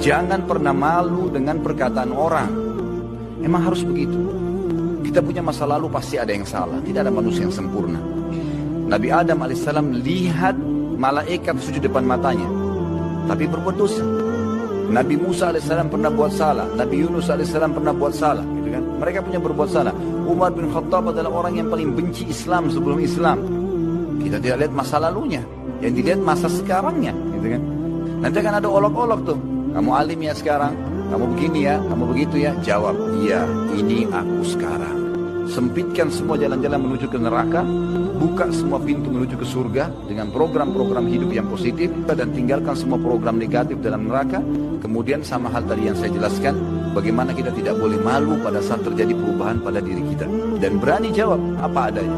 Jangan pernah malu dengan perkataan orang. Emang harus begitu. Kita punya masa lalu pasti ada yang salah. Tidak ada manusia yang sempurna. Nabi Adam alaihissalam lihat malaikat sujud depan matanya, tapi berbuat dosa. Nabi Musa alaihissalam pernah buat salah. Nabi Yunus alaihissalam pernah buat salah. Gitu kan? Mereka punya berbuat salah. Umar bin Khattab adalah orang yang paling benci Islam sebelum Islam. Kita tidak lihat masa lalunya, yang dilihat masa sekarangnya. Gitu kan? Nanti akan ada olok-olok tuh. Kamu alim ya sekarang, kamu begini ya, kamu begitu ya. Jawab, iya, ini aku sekarang. Sempitkan semua jalan-jalan menuju ke neraka, buka semua pintu menuju ke surga dengan program-program hidup yang positif, dan tinggalkan semua program negatif dalam neraka. Kemudian sama hal tadi yang saya jelaskan, bagaimana kita tidak boleh malu pada saat terjadi perubahan pada diri kita, dan berani jawab apa adanya.